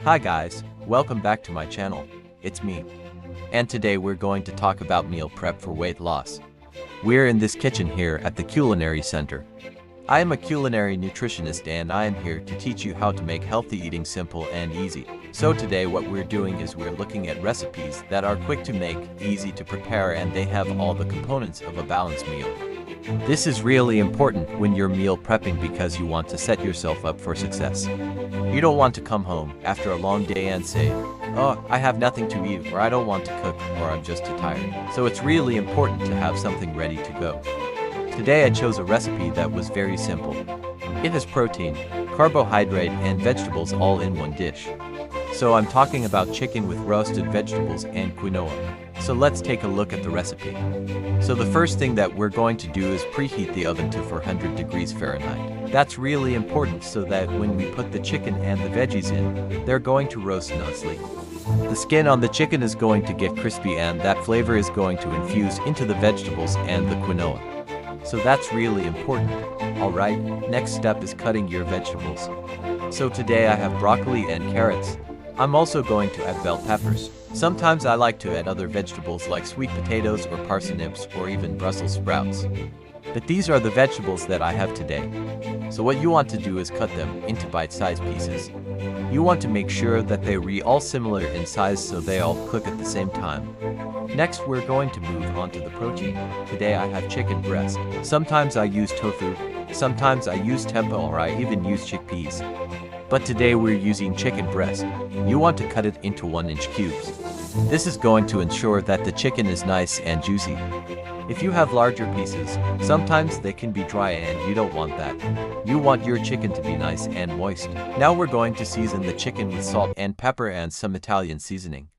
Hi guys, welcome back to my channel. It's me. And today we're going to talk about meal prep for weight loss. We're in this kitchen here at the Culinary Center. I am a culinary nutritionist and I am here to teach you how to make healthy eating simple and easy. So today what we're doing is we're looking at recipes that are quick to make, easy to prepare, and they have all the components of a balanced meal. This is really important when you're meal prepping because you want to set yourself up for success. You don't want to come home after a long day and say, "Oh, I have nothing to eat," or "I don't want to cook," or "I'm just too tired." So it's really important to have something ready to go. Today I chose a recipe that was very simple. It has protein, carbohydrate, and vegetables all in one dish. So I'm talking about chicken with roasted vegetables and quinoa. So let's take a look at the recipe. So the first thing that we're going to do is preheat the oven to 400 degrees Fahrenheit. That's really important so that when we put the chicken and the veggies in, they're going to roast nicely. The skin on the chicken is going to get crispy and that flavor is going to infuse into the vegetables and the quinoa. So that's really important. Alright, next step is cutting your vegetables. So today I have broccoli and carrots. I'm also going to add bell peppers. Sometimes I like to add other vegetables like sweet potatoes or parsnips or even Brussels sprouts. But these are the vegetables that I have today. So what you want to do is cut them into bite-sized pieces. You want to make sure that they are all similar in size so they all cook at the same time. Next we're going to move on to the protein. Today I have chicken breast. Sometimes I use tofu, sometimes I use tempeh, or I even use chickpeas. But today we're using chicken breast. You want to cut it into 1-inch cubes. This is going to ensure that the chicken is nice and juicy. If you have larger pieces, sometimes they can be dry and you don't want that. You want your chicken to be nice and moist. Now we're going to season the chicken with salt and pepper and some Italian seasoning.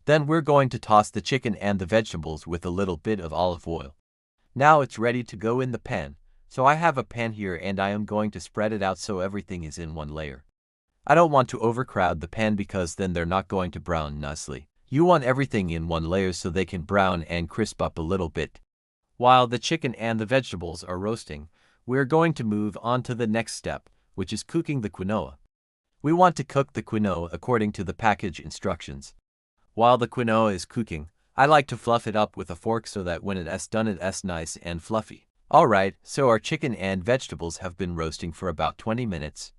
Then we're going to toss the chicken and the vegetables with a little bit of olive oil. Now it's ready to go in the pan. So I have a pan here and I am going to spread it out so everything is in one layer. I don't want to overcrowd the pan because then they're not going to brown nicely. You want everything in one layer so they can brown and crisp up a little bit. While the chicken and the vegetables are roasting, we're going to move on to the next step, which is cooking the quinoa. We want to cook the quinoa according to the package instructions. While the quinoa is cooking, I like to fluff it up with a fork so that when it's done it's nice and fluffy. Alright, so our chicken and vegetables have been roasting for about 20 minutes.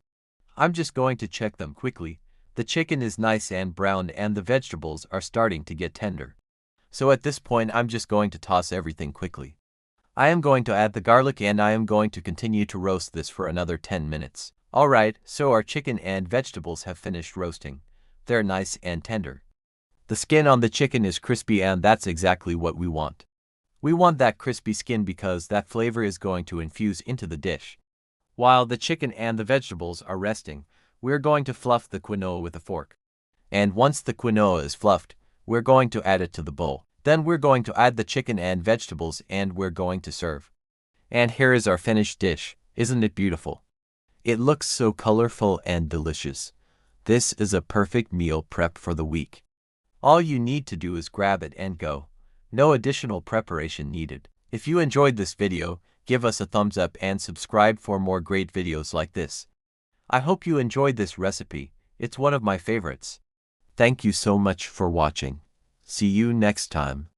I'm just going to check them quickly. The chicken is nice and brown and the vegetables are starting to get tender. So at this point I'm just going to toss everything quickly. I am going to add the garlic and I am going to continue to roast this for another 10 minutes. Alright, so our chicken and vegetables have finished roasting. They're nice and tender. The skin on the chicken is crispy and that's exactly what we want. We want that crispy skin because that flavor is going to infuse into the dish. While the chicken and the vegetables are resting, we're going to fluff the quinoa with a fork. And once the quinoa is fluffed, we're going to add it to the bowl. Then we're going to add the chicken and vegetables and we're going to serve. And here is our finished dish. Isn't it beautiful? It looks so colorful and delicious. This is a perfect meal prep for the week. All you need to do is grab it and go. No additional preparation needed. If you enjoyed this video, give us a thumbs up and subscribe for more great videos like this. I hope you enjoyed this recipe. It's one of my favorites. Thank you so much for watching. See you next time.